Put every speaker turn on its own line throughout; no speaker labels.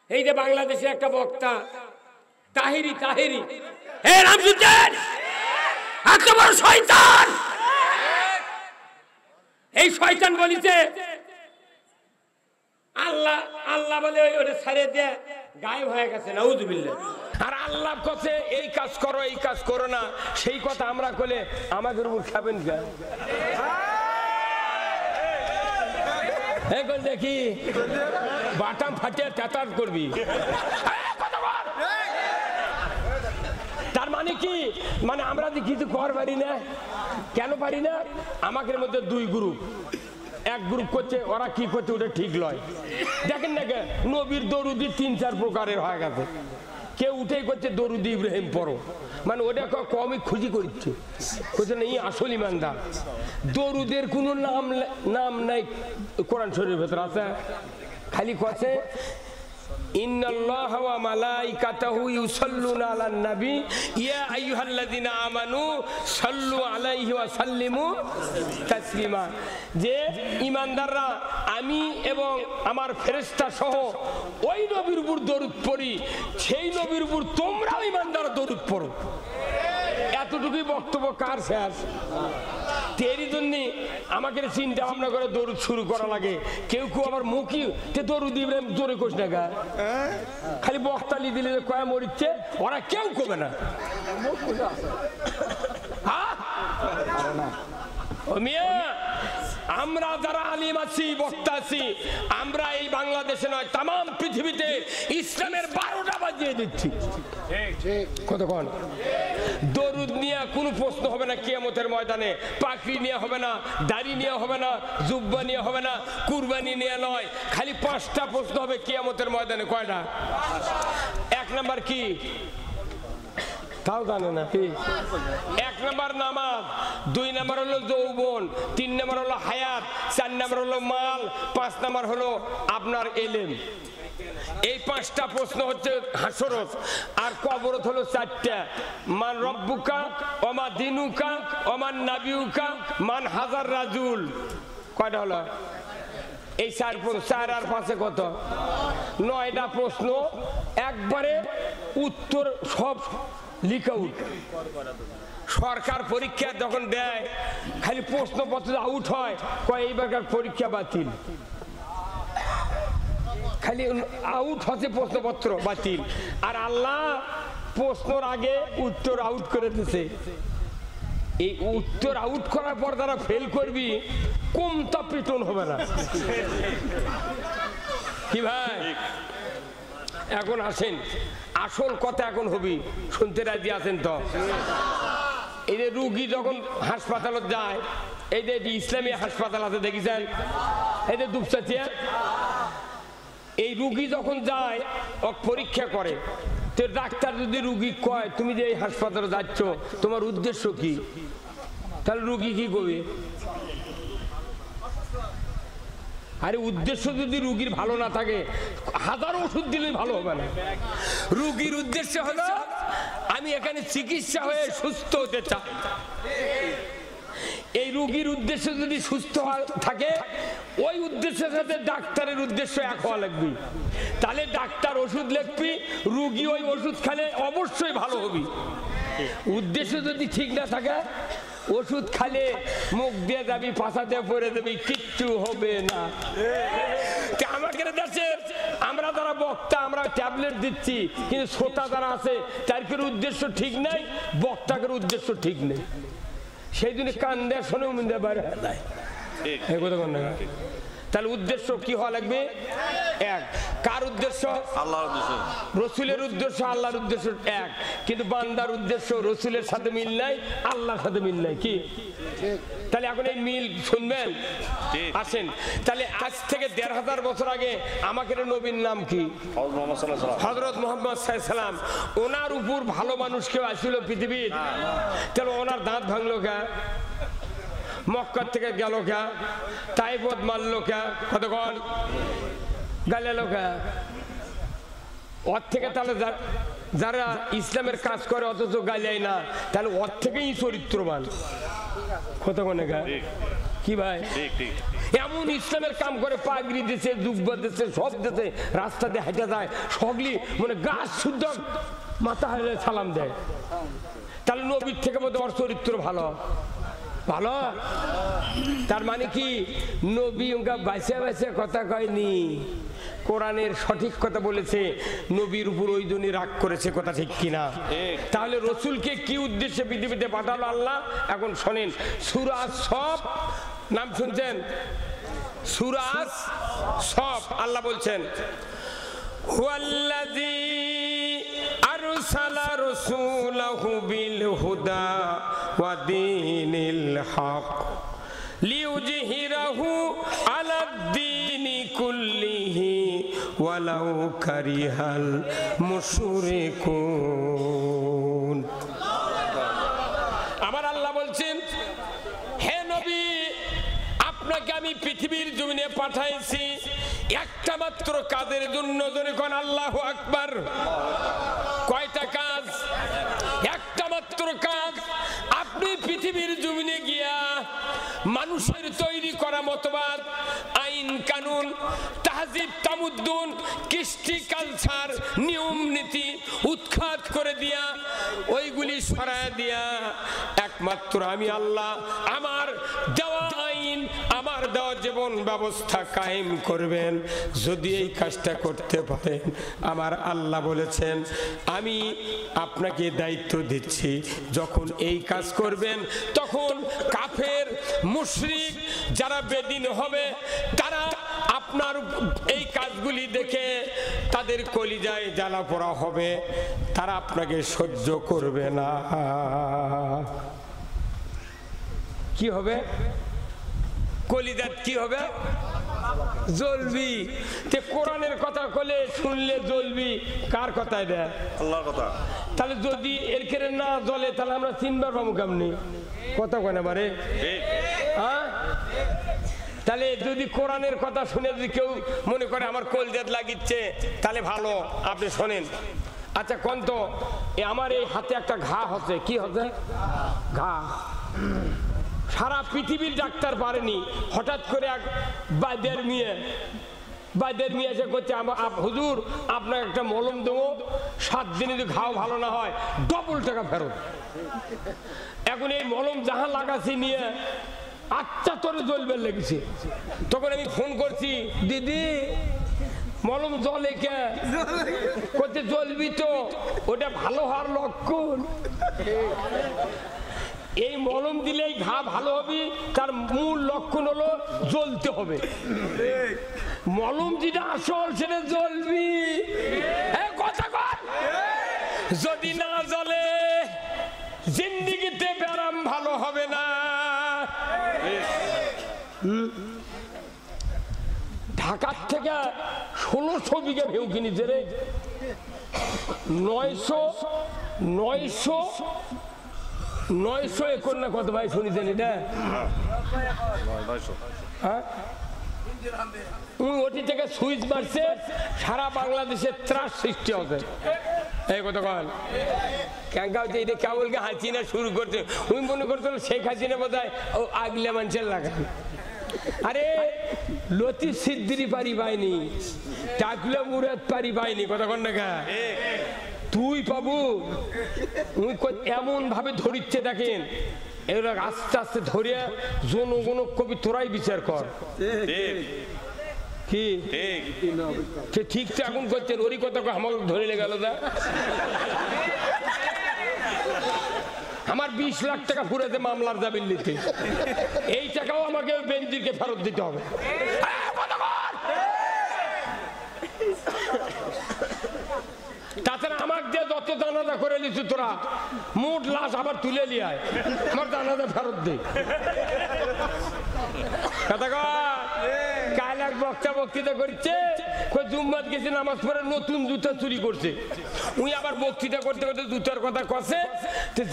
এই যে বাংলাদেশে একটা বক্তা তাহিরি তাহিরি, হে রামসুদ্দিন এত বড় শয়তান, এই শয়তান বলিছে আল্লাহ আল্লাহ বলে ওরে ছেড়ে দিয়ে গায়েব হয়ে গেছে, নাউযুবিল্লাহ। আর আল্লাহ কাছে এই কাজ করো এই কাজ করো না, সেই কথা আমরা কইলে আমাদের উপর খাবেন কে? দেখি বাটাম ফাটিয়ে তেতার করবি। তার মানে কি, মানে আমরা যে কিছু কর পারি না, কেন পারি না? আমাদের মধ্যে দুই গ্রুপ, এক গ্রুপ করছে, ওরা কি করছে ওটা ঠিক লয়। দেখেন না নবীর দরুদি ৩-৪ প্রকারের হয়ে গেছে। কেউ উঠেই করছে দরুদি ইব্রাহিম পড়ো, মানে ওটা কমই খুশি করছে, করছে না এই আসল ইমানদার। দরুদের কোনো নাম নাই কোরআন শরীফের ভেতর আছে, খালি কছে ইন্নাল্লাহা ওয়া মালাইকাতাহু ইউসাল্লুনা আলান নবী ইয়া আইয়ুহাল্লাযিনা আমানু সাল্লু আলাইহি ওয়া সাল্লিমু তাসলিমা। যে ঈমানদাররা আমি এবং আমার ফেরেশতা সহ ওই নবীর উপর দরুদ পড়ি, সেই নবীর উপর তোমরাও ঈমানদার দরুদ পড়ো। এতটুকুই বক্তব্য কার শেষ? তেরই জন্য আমাকে চিন্তা ভাবনা করে দরুদ শুরু করা লাগে। কেউ কেউ আবার মুখি দরুদ ইব্রাহিম জোরে কোস না, খালি বক্তালি দিলে কয়া মরিচ্ছে, ওরা কেউ কবে না। আমরা যারা আলিম আছি, বক্তা আছি, আমরা এই বাংলাদেশে নয় তাম পৃথিবীতে ইসলামের 12টা বাজিয়ে দিচ্ছি। কতক্ষণ দরুদ নিয়ে কোনো প্রশ্ন হবে না কিয়ামতের ময়দানে, পাকড়ি নিয়ে হবে না, দাড়ি নিয়ে হবে না, জুব্বা নিয়ে হবে না, কুরবানি নিয়ে নয়, খালি 5টা প্রশ্ন হবে কিয়ামতের ময়দানে। কয়টা? 1 নাম্বার কি তাও জানে না। 1 নাম্বার নামাজ, 2 নাম্বার হলো যৌবন, 3 নাম্বার হলো হায়াত, 4 নাম্বার হলো মাল, 5 নাম্বার হলো আপনার এলেম। এই 5টা প্রশ্ন হচ্ছে হাসরত। আর কবরত হলো 4টা, মান রব্বুকা ওমা দিনুকা ওমান নাবিউকা মান হাজার রাজুল। কয়টা হলো? এই 4 আর 5 কত? 9টা প্রশ্ন, একবারে উত্তর সব লিখা উঠ। সরকার পরীক্ষা যখন দেয় খালি প্রশ্নপত্র আউট হয়, কয় এইবারকার পরীক্ষা বাতিল, খালি আউট হচ্ছে প্রশ্নপত্র বাতিল। আর আল্লাহ প্রশ্নর আগে উত্তর আউট করে দিছে। এই উত্তর আউট করার পর তারা ফেল করবি, কমতা পিটন হবে না কি ভাই? এখন আসেন আসল কথা, এখন হবি, শুনতে রাজি আছেন তো? এই যে রুগী যখন হাসপাতালে যায়, এই যে ইসলামী হাসপাতাল আছে দেখেছেন, এই যে দুপচাচিয়া, এই রুগী যখন যায় পরীক্ষা করে, তো ডাক্তার যদি রুগী কয় তুমি যে এই হাসপাতালে যাচ্ছ তোমার উদ্দেশ্য কি, তাহলে রুগী কি করবে? আরে উদ্দেশ্য যদি রুগীর ভালো না থাকে, 1000 ওষুধ দিলে ভালো হবে না। রুগীর উদ্দেশ্য হলো আমি এখানে চিকিৎসা হয়ে সুস্থ হতে চাই। এই রুগীর উদ্দেশ্য যদি সুস্থ থাকে, ওই উদ্দেশ্যের সাথে ডাক্তারের উদ্দেশ্য এক হওয়া লাগবে। তাহলে ডাক্তার ওষুধ লিখবি, রুগী ওই ওষুধ খেলে অবশ্যই ভালো হবে। উদ্দেশ্য যদি ঠিক না থাকে, ওষুধ খালে মুখ দিয়ে যাবি, পাশাতে পরে দেবি, কিচ্ছু হবে না। আমাদের দেশে আমরা যারা বক্তা, আমরা ট্যাবলেট দিচ্ছি, কিন্তু শ্রোতা যারা আছে তার উদ্দেশ্য ঠিক নাই, বক্তাকের উদ্দেশ্য ঠিক নেই। সেই জন্য কান দেয় শোনেও মিন্দে বাইরে যায়। তাহলে উদ্দেশ্য কি হওয়া লাগবে? এক। কার উদ্দেশ্য? আল্লাহর উদ্দেশ্য। রসুলের উদ্দেশ্য আল্লাহর উদ্দেশ্য এক, কিন্তু বান্দার উদ্দেশ্য রসুলের সাথে মিল নাই, আল্লাহর সাথে মিল নাই। কি? তাহলে এখন এই মিল শুনবেন, আসেন। তাহলে আজ থেকে 1500 বছর আগে আমাদের নবীর নাম কি? হযরত মুহাম্মদ সাল্লাল্লাহু আলাইহি সাল্লাম। ওনার উপর ভালো মানুষ কেউ আসছিল পৃথিবীর? তাহলে ওনার দাঁত ভাঙলো কে? মক্কা থেকে গেল কে? তাইফত মারলো কে? কতক্ষণ গেল কে? ওর থেকে তাহলে যারা ইসলামের কাজ করে অথচ গালিয়ায় না, তাহলে ওর থেকেই চরিত্রবান। কতক্ষণে গা কি ভাই? এমন ইসলামের কাম করে, পাগড়ি দিছে, জুব্বা দিছে, সব দিছে, রাস্তাতে হেঁটে যায়, সগলি মানে গাছ শুদ্ধ মাথা হারে সালাম দেয়। তাহলে নবীর থেকে বোধ ওর চরিত্র ভালো ভালো। তার মানে কি নবী বাইসে বাইসে কথা কয়নি, কোরআনের সঠিক কথা বলেছে, নবীর উপর ওই জন্য রাগ করেছে, কথা ঠিক কিনা? তাহলে রসুলকে কি উদ্দেশ্যে পৃথিবীতে পাঠালো আল্লাহ? এখন শোনেন, সূরা সফ নাম শুনছেন? সূরা সফ আল্লাহ বলছেন, হুয়াল্লাযী আরসালা রাসূলাহু বিল হুদা ওয়া দীনিল হক লিইয়ুযহিরাহু আলাদ-দীনি কুল্লিহি ওয়ালাউ কারিহাল মুশরিকুন। আমার আল্লাহ বলছেন, হে নবী, আপনাকে আমি পৃথিবীর জমিনে পাঠাইছি একটা মাত্র কাজের জন্য। যখন আল্লাহু আকবার, কয়টা কাজ? একটা মাত্র কাজ। আপনি পৃথিবীর জমিনে গিয়া মানুষের তৈরি করা মতবাদ, আইন কানুন, তাহজিব তামুদ্দুন, কৃষ্টি কালচার, নিয়ম নীতি উৎখাত করে দিয়া, ওইগুলি সরায় দিয়া একমাত্র আমি আল্লাহ আমার দেওয়া আইন, আমার দেওয়া জীবন ব্যবস্থা কায়েম করবেন। যদি এই কাজটা করতে পারেন, আমার আল্লাহ বলেছেন আমি আপনাকে দায়িত্ব দিচ্ছি, যখন এই কাজ করবেন তখন কাফের মুশরিক যারা বেদিন হবে, তারা আপনার এই কাজগুলি দেখে তাদের কলিজায় জ্বালা পোড়া হবে, তারা আপনাকে সহ্য করবে না। কি হবে? কলিজাত কি হবে? জ্বলবি। তে কোরআনের কথা কলে শুনলে জ্বলবি, কার কথায় দেয়? আল্লাহর কথা। তাহলে যদি এর কেড়ে না জ্বলে, তাহলে আমরা চিনবার পাবো কেমনি? কথা কয় না বারে? হ্যাঁ, তাহলে যদি কোরআনের কথা শুনে যদি কেউ মনে করে আমার কলিজাত লাগিচ্ছে, তাহলে ভালো, আপনি শোনেন। আচ্ছা কোন তো আমার এই হাতে একটা ঘা হচ্ছে, কি হচ্ছে? ঘা। সারা পৃথিবীর ডাক্তার পারেনি, হঠাৎ করে এক বাইদের মেয়ে এসে করছে, হুজুর আপনার একটা মলম দেবো, 7 দিনে যদি ঘাও ভালো না হয় ডবল টাকা ফেরত। এখন এই মলম যাহা লাগাচ্ছি নিয়ে আচ্ছা তোরে জ্বলবে লেগেছে। তখন আমি ফোন করছি, দিদি মলম জলে কে? করতে জ্বলবি তো, ওটা ভালো হওয়ার লক্ষণ। এই মলম দিলেই ঘা ভালো হবে, তার মূল লক্ষণ হলো জ্বলতে হবে। মলম যেটা আসল সেটা জ্বলবি। কথা কর, যদি না জ্বলে জিন্দেগিতে ব্যারাম ভালো হবে না। ঢাকার থেকে 1600 বিঘা ভেউ কিনেছে রে। 900 একর না কত ভাই শুনেছেন এটা? হ্যাঁ, ওটি থেকে সুইচ মারছে, সারা বাংলাদেশে ত্রাস সৃষ্টি হবে। এই কথা কন কেঙ্কাচ্ছে, এটা কেবলকে হাসিনা শুরু করছে। উনি মনে করছিল শেখ হাসিনা বোধহয় ও আগলে মানুষের লাগা। আরে লতি সিদ্দিরি পারি পাইনি, টাকলে মুরাদ পারি পাইনি, কথা কন না কা? তুই পাবু এমন ভাবে ধরিচ্ছে, দেখেন এরা আস্তে আস্তে ধরিয়া জনগণ কবি তোরাই বিচার কর। কি ঠিক এখন করছেন? ওরই কথা আমাকে ধরে গেল। আমার 20 লাখ টাকা ফুরেছে মামলার জামিন নিতে, এই টাকাও আমাকে বেনজিরকে ফেরত দিতে হবে। তাছাড়া আমাকে দিয়ে যত জানাজা করে নিচ্ছি তোরা, মোট লাশ আবার তুলে নিয়ে আয়, আমার জানাজা ফেরত দে। কাল এক বক্তৃতা করছে, জুম্মাত গেছে নামাজ পড়ে নতুন জুতা চুরি করছে। উনি আবার বক্তৃতা করতে করতে জুতার কথা কছে,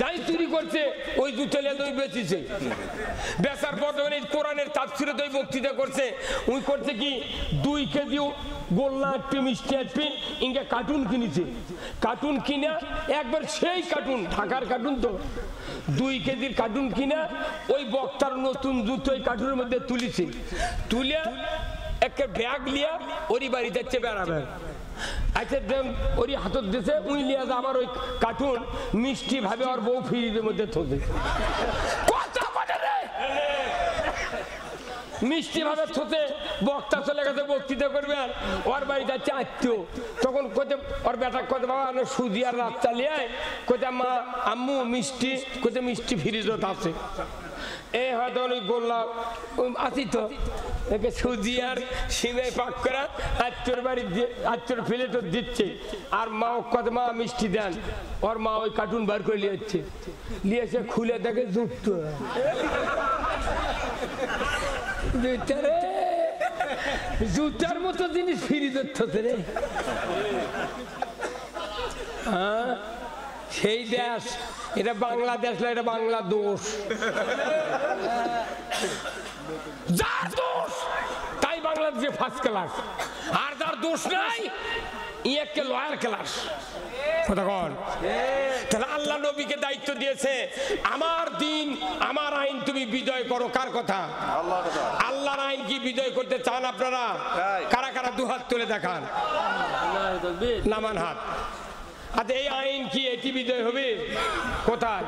যাই চুরি করছে ওই জুতা নিয়ে তুমি বেঁচেছে। বেচার পর যখন এই কোরআনের তাফসিরে তো বক্তৃতা করছে, উনি করছে কি 2 কেজি গোল্লা আটপি মিষ্টি আটপি ইনকে কার্টুন কিনেছে। কার্টুন কিনা একবার সেই কার্টুন, ঢাকার কার্টুন তো, 2 কেজির কার্টুন কিনা ওই বক্তার নতুন জুতো ওই কার্টুনের মধ্যে তুলেছে। তুলে একটা ব্যাগ লিয়া ওরই বাড়ি যাচ্ছে বেড়াবে। আচ্ছা ওরই হাতত দিয়েছে, উই লিয়া আবার ওই কার্টুন মিষ্টি ভাবে ওর বউ ফ্রিজের মধ্যে থোছে। মিষ্টি ভাবে থোতে বক্তা চলে গেছে বক্তৃতা করবে, আর ওর বাড়ি যাচ্ছে আত্মীয়। তখন কোথায় ওর বেটা কোথায় বাবা সুজি আর রাত চালিয়ে কোথায় মা আম্মু মিষ্টি, কোথায় মিষ্টি ফ্রিজত আছে। এই হয়তো ওই গোল্লা আছি তো একে সুজি আর সিমে পাক করা আত্মীয়র বাড়ি আত্মীয়র প্লেটও দিচ্ছে। আর মা কত মা মিষ্টি দেন, ওর মা ওই কার্টুন বার করে নিয়েছে, নিয়েছে খুলে দেখে জুতো। জুতার মতো জিনিস ফিরিয়ে দিচ্ছে রে। হ্যাঁ সেই দেশ, এটা বাংলাদেশ না, এটা বাংলাদেশ। যার দোষ তাই বাংলাদেশে ফার্স্ট ক্লাস, আর যার দোষ নাই ইয়েকে লয়ার ক্লাস। তাহলে আল্লাহ নবীকে দায়িত্ব দিয়েছে, আমার দিন আমার আইন তুমি বিজয় করো। কার কথা? আল্লাহর আইন কি বিজয় করতে চান আপনারা? কারা কারা দুহাত তুলে দেখান, নামান হাত। আচ্ছা এই আইন কি এটি বিজয় হবে? কোথায়?